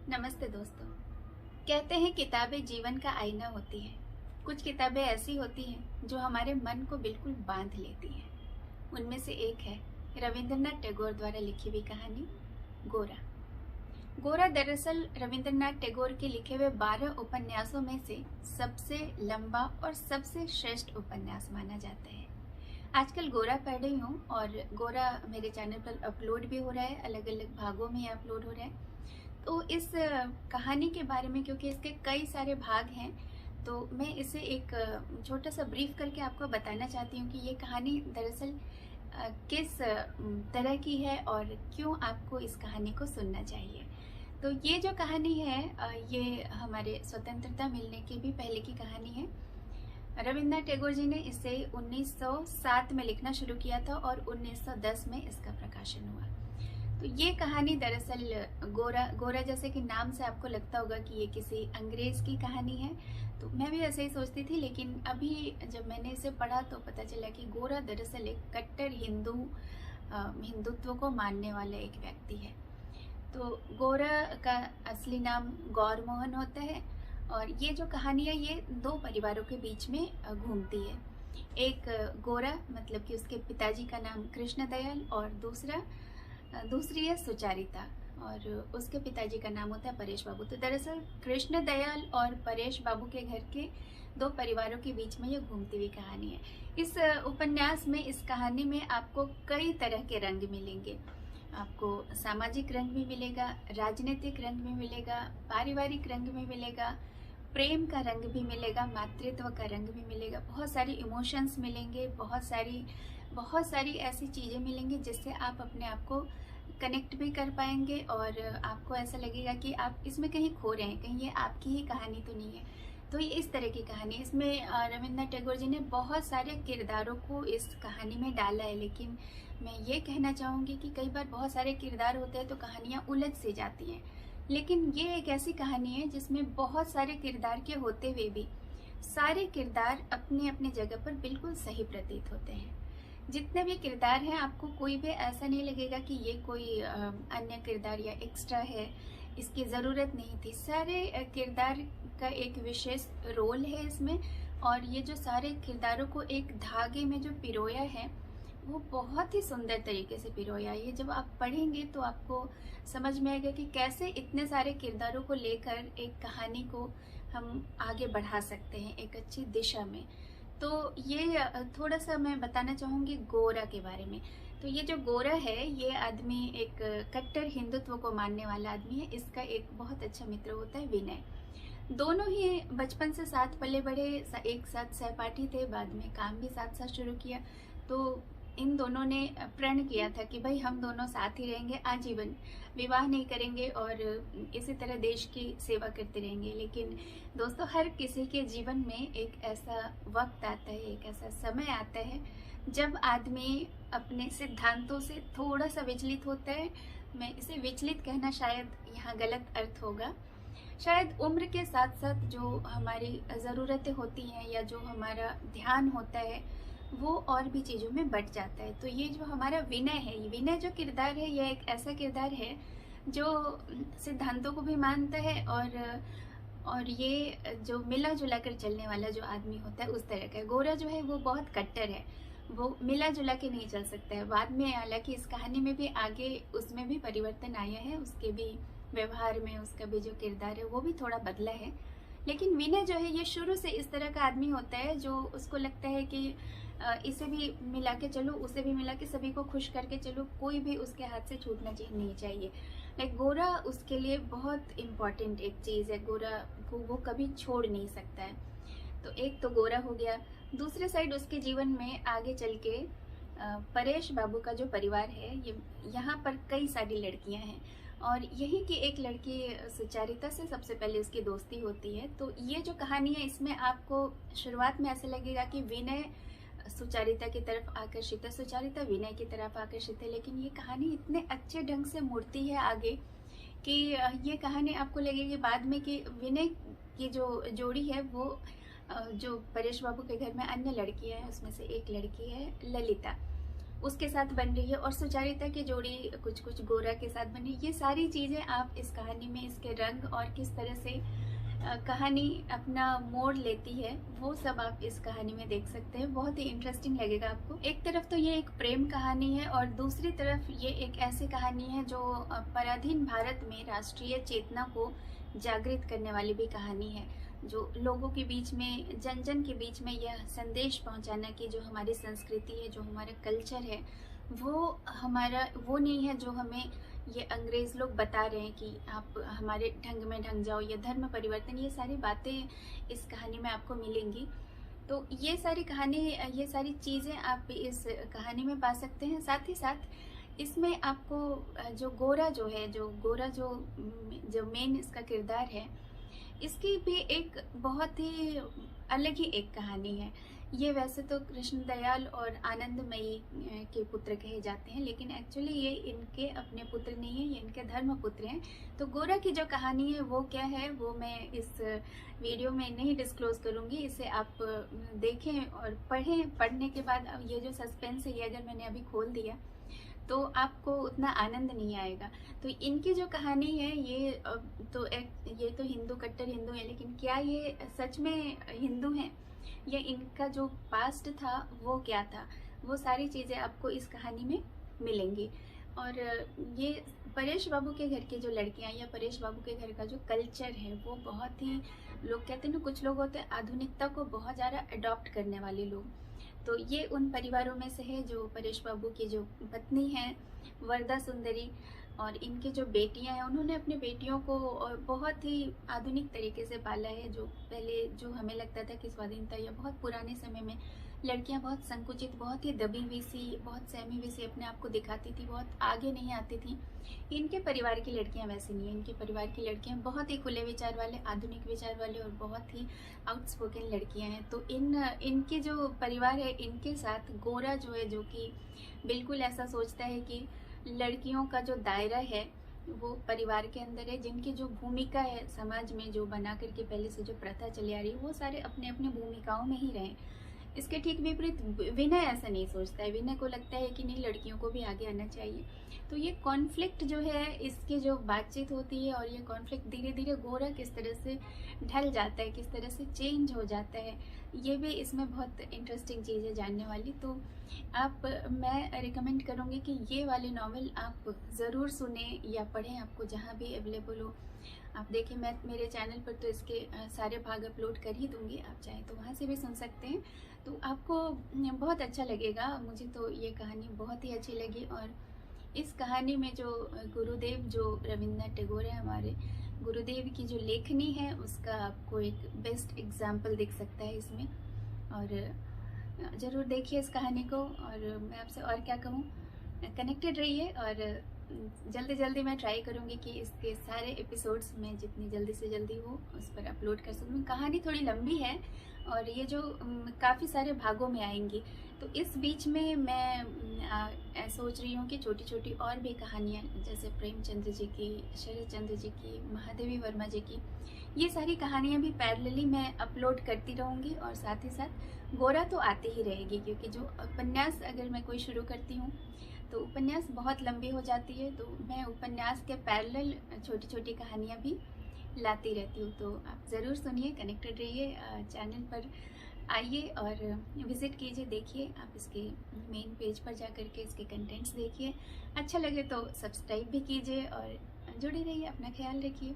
नमस्ते दोस्तों। कहते हैं किताबें जीवन का आईना होती हैं। कुछ किताबें ऐसी होती हैं जो हमारे मन को बिल्कुल बांध लेती हैं। उनमें से एक है रविंद्रनाथ टैगोर द्वारा लिखी हुई कहानी गोरा। गोरा दरअसल रविंद्रनाथ टैगोर के लिखे हुए 12 उपन्यासों में से सबसे लंबा और सबसे श्रेष्ठ उपन्यास माना जाता है। आजकल गोरा पढ़ रही हूँ और गोरा मेरे चैनल पर अपलोड भी हो रहा है, अलग अलग भागों में अपलोड हो रहा है। तो इस कहानी के बारे में, क्योंकि इसके कई सारे भाग हैं, तो मैं इसे एक छोटा सा ब्रीफ करके आपको बताना चाहती हूँ कि ये कहानी दरअसल किस तरह की है और क्यों आपको इस कहानी को सुनना चाहिए। तो ये जो कहानी है ये हमारे स्वतंत्रता मिलने के भी पहले की कहानी है। रविंद्रनाथ टैगोर जी ने इसे 1907 में लिखना शुरू किया था और 1910 में इसका प्रकाशन हुआ। तो ये कहानी दरअसल गोरा जैसे कि नाम से आपको लगता होगा कि ये किसी अंग्रेज की कहानी है, तो मैं भी ऐसे ही सोचती थी, लेकिन अभी जब मैंने इसे पढ़ा तो पता चला कि गोरा दरअसल एक कट्टर हिंदुत्व को मानने वाला एक व्यक्ति है। तो गोरा का असली नाम गौर मोहन होता है और ये जो कहानी है ये दो परिवारों के बीच में घूमती है। एक गोरा मतलब कि उसके पिताजी का नाम कृष्ण दयाल और दूसरी है सुचारिता और उसके पिताजी का नाम होता है परेश बाबू। तो दरअसल कृष्ण दयाल और परेश बाबू के घर के दो परिवारों के बीच में ये घूमती हुई कहानी है। इस उपन्यास में, इस कहानी में आपको कई तरह के रंग मिलेंगे। आपको सामाजिक रंग भी मिलेगा, राजनीतिक रंग भी मिलेगा, पारिवारिक रंग भी मिलेगा, प्रेम का रंग भी मिलेगा, मातृत्व का रंग भी मिलेगा, बहुत सारी इमोशंस मिलेंगे, बहुत सारी ऐसी चीज़ें मिलेंगी जिससे आप अपने आप को कनेक्ट भी कर पाएंगे और आपको ऐसा लगेगा कि आप इसमें कहीं खो रहे हैं, कहीं ये आपकी ही कहानी तो नहीं है। तो ये इस तरह की कहानी, इसमें रविंद्रनाथ टैगोर जी ने बहुत सारे किरदारों को इस कहानी में डाला है। लेकिन मैं ये कहना चाहूँगी कि कई बार बहुत सारे किरदार होते हैं तो कहानियाँ उलझ सी जाती हैं, लेकिन ये एक ऐसी कहानी है जिसमें बहुत सारे किरदार के होते हुए भी सारे किरदार अपने अपने जगह पर बिल्कुल सही प्रतीत होते हैं। जितने भी किरदार हैं आपको कोई भी ऐसा नहीं लगेगा कि ये कोई अन्य किरदार या एक्स्ट्रा है, इसकी ज़रूरत नहीं थी। सारे किरदार का एक विशेष रोल है इसमें और ये जो सारे किरदारों को एक धागे में जो पिरोया है वो बहुत ही सुंदर तरीके से पिरोया है। ये जब आप पढ़ेंगे तो आपको समझ में आएगा कि कैसे इतने सारे किरदारों को लेकर एक कहानी को हम आगे बढ़ा सकते हैं एक अच्छी दिशा में। तो ये थोड़ा सा मैं बताना चाहूँगी गोरा के बारे में। तो ये जो गोरा है ये आदमी एक कट्टर हिंदुत्व को मानने वाला आदमी है। इसका एक बहुत अच्छा मित्र होता है विनय। दोनों ही बचपन से साथ पले बड़े, एक साथ सहपाठी थे, बाद में काम भी साथ साथ शुरू किया। तो इन दोनों ने प्रण किया था कि भाई हम दोनों साथ ही रहेंगे आजीवन, विवाह नहीं करेंगे और इसी तरह देश की सेवा करते रहेंगे। लेकिन दोस्तों हर किसी के जीवन में एक ऐसा वक्त आता है, एक ऐसा समय आता है जब आदमी अपने सिद्धांतों से थोड़ा सा विचलित होता है। मैं इसे विचलित कहना शायद यहाँ गलत अर्थ होगा। शायद उम्र के साथ साथ जो हमारी ज़रूरतें होती हैं या जो हमारा ध्यान होता है वो और भी चीज़ों में बट जाता है। तो ये जो हमारा विनय है, ये विनय जो किरदार है, ये एक ऐसा किरदार है जो सिद्धांतों को भी मानता है और ये जो मिला जुला कर चलने वाला जो आदमी होता है उस तरह का। गोरा जो है वो बहुत कट्टर है, वो मिला जुला के नहीं चल सकता है। बाद में हालांकि इस कहानी में भी आगे उसमें भी परिवर्तन आया है, उसके भी व्यवहार में उसका भी जो किरदार है वो भी थोड़ा बदला है। लेकिन विनय जो है ये शुरू से इस तरह का आदमी होता है जो उसको लगता है कि इसे भी मिला के चलो, उसे भी मिला के, सभी को खुश करके चलो, कोई भी उसके हाथ से छूटना नहीं चाहिए। लाइक गोरा उसके लिए बहुत इम्पॉर्टेंट एक चीज़ है, गोरा को वो कभी छोड़ नहीं सकता है। तो एक तो गोरा हो गया। दूसरे साइड उसके जीवन में आगे चल के परेश बाबू का जो परिवार है, ये यहाँ पर कई सारी लड़कियाँ हैं और यही की एक लड़की सुचारिता से सबसे पहले उसकी दोस्ती होती है। तो ये जो कहानी है इसमें आपको शुरुआत में ऐसा लगेगा कि विनय सुचारिता की तरफ आकर्षित है, सुचारिता विनय की तरफ आकर्षित है, लेकिन ये कहानी इतने अच्छे ढंग से मुड़ती है आगे कि ये कहानी आपको लगेगी बाद में कि विनय की जो जोड़ी है वो जो परेश बाबू के घर में अन्य लड़कियां हैं उसमें से एक लड़की है ललिता। उसके साथ बन रही है, और सुचारिता की जोड़ी कुछ कुछ गोरा के साथ बन रही है। ये सारी चीज़ें आप इस कहानी में, इसके रंग और किस तरह से कहानी अपना मोड़ लेती है, वो सब आप इस कहानी में देख सकते हैं। बहुत ही इंटरेस्टिंग लगेगा आपको। एक तरफ तो ये एक प्रेम कहानी है और दूसरी तरफ ये एक ऐसी कहानी है जो पराधीन भारत में राष्ट्रीय चेतना को जागृत करने वाली भी कहानी है, जो लोगों के बीच में, जन जन के बीच में यह संदेश पहुंचाना कि जो हमारी संस्कृति है, जो हमारा कल्चर है, वो हमारा वो नहीं है जो हमें ये अंग्रेज लोग बता रहे हैं कि आप हमारे ढंग में ढंग जाओ, या धर्म परिवर्तन, ये सारी बातें इस कहानी में आपको मिलेंगी। तो ये सारी कहानी, ये सारी चीज़ें आप इस कहानी में पा सकते हैं। साथ ही साथ इसमें आपको जो गोरा जो है, जो मेन इसका किरदार है, इसकी भी एक बहुत ही अलग ही एक कहानी है। ये वैसे तो कृष्णदयाल और आनंदमयी के पुत्र कहे जाते हैं, लेकिन एक्चुअली ये इनके अपने पुत्र नहीं है, ये इनके धर्म पुत्र हैं। तो गोरा की जो कहानी है वो क्या है, वो मैं इस वीडियो में नहीं डिस्क्लोज करूँगी। इसे आप देखें और पढ़ें। पढ़ने के बाद अब ये जो सस्पेंस है, ये अगर मैंने अभी खोल दिया तो आपको उतना आनंद नहीं आएगा। तो इनकी जो कहानी है, ये तो हिंदू, कट्टर हिंदू है, लेकिन क्या ये सच में हिंदू हैं, या इनका जो पास्ट था वो क्या था, वो सारी चीज़ें आपको इस कहानी में मिलेंगी। और ये परेश बाबू के घर की जो लड़कियां, या परेश बाबू के घर का जो कल्चर है, वो बहुत ही, लोग कहते हैं ना, कुछ लोग होते हैं आधुनिकता को बहुत ज़्यादा अडॉप्ट करने वाले लोग। तो ये उन परिवारों में से है जो परेश बाबू की जो पत्नी है वरदा सुंदरी, और इनके जो बेटियां हैं, उन्होंने अपनी बेटियों को बहुत ही आधुनिक तरीके से पाला है। जो पहले जो हमें लगता था कि स्वाधीनता, या बहुत पुराने समय में लड़कियां बहुत संकुचित, बहुत ही दबी हुई सी, बहुत सहमी हुई सी अपने आप को दिखाती थी, बहुत आगे नहीं आती थी। इनके परिवार की लड़कियां वैसी नहीं है। इनके परिवार की लड़कियां बहुत ही खुले विचार वाले, आधुनिक विचार वाले और बहुत ही आउटस्पोकन लड़कियां हैं। तो इनके जो परिवार है, इनके साथ गोरा जो है, जो कि बिल्कुल ऐसा सोचता है कि लड़कियों का जो दायरा है वो परिवार के अंदर है, जिनकी जो भूमिका है समाज में, जो बना करके पहले से जो प्रथा चली आ रही है, वो सारे अपने अपने भूमिकाओं में ही रहें। इसके ठीक विपरीत विनय ऐसा नहीं सोचता है। विनय को लगता है कि नहीं, लड़कियों को भी आगे आना चाहिए। तो ये कॉन्फ्लिक्ट जो है, इसकी जो बातचीत होती है, और ये कॉन्फ्लिक्ट धीरे धीरे गोरा किस तरह से ढल जाता है, किस तरह से चेंज हो जाता है, ये भी इसमें बहुत इंटरेस्टिंग चीज़ है जानने वाली। तो मैं रिकमेंड करूँगी कि ये वाली नॉवेल आप ज़रूर सुने या पढ़ें, आपको जहाँ भी अवेलेबल हो आप देखें। मैं मेरे चैनल पर तो इसके सारे भाग अपलोड कर ही दूँगी, आप चाहें तो वहाँ से भी सुन सकते हैं। तो आपको बहुत अच्छा लगेगा। मुझे तो ये कहानी बहुत ही अच्छी लगी, और इस कहानी में जो गुरुदेव, जो रविंद्रनाथ टैगोर है हमारे, गुरुदेव की जो लेखनी है, उसका आपको एक बेस्ट एग्जाम्पल दिख सकता है इसमें। और ज़रूर देखिए इस कहानी को। और मैं आपसे और क्या कहूँ, कनेक्टेड रहिए, और जल्दी मैं ट्राई करूँगी कि इसके सारे एपिसोड्स में जितनी जल्दी से जल्दी हो उस पर अपलोड कर सकूँ। कहानी थोड़ी लंबी है, और ये जो काफ़ी सारे भागों में आएंगी। तो इस बीच में मैं सोच रही हूँ कि छोटी छोटी और भी कहानियाँ, जैसे प्रेमचंद्र जी की, शरद चंद्र जी की, महादेवी वर्मा जी की, ये सारी कहानियाँ भी पैरेलली मैं अपलोड करती रहूँगी। और साथ ही साथ गोरा तो आती ही रहेगी, क्योंकि जो उपन्यास अगर मैं कोई शुरू करती हूँ तो उपन्यास बहुत लंबी हो जाती है। तो मैं उपन्यास के पैरेलल छोटी छोटी कहानियाँ भी लाती रहती हूँ। तो आप ज़रूर सुनिए, कनेक्टेड रहिए, चैनल पर आइए और विज़िट कीजिए, देखिए। आप इसके मेन पेज पर जा कर के इसके कंटेंट्स देखिए। अच्छा लगे तो सब्सक्राइब भी कीजिए, और जुड़े रहिए। अपना ख्याल रखिए।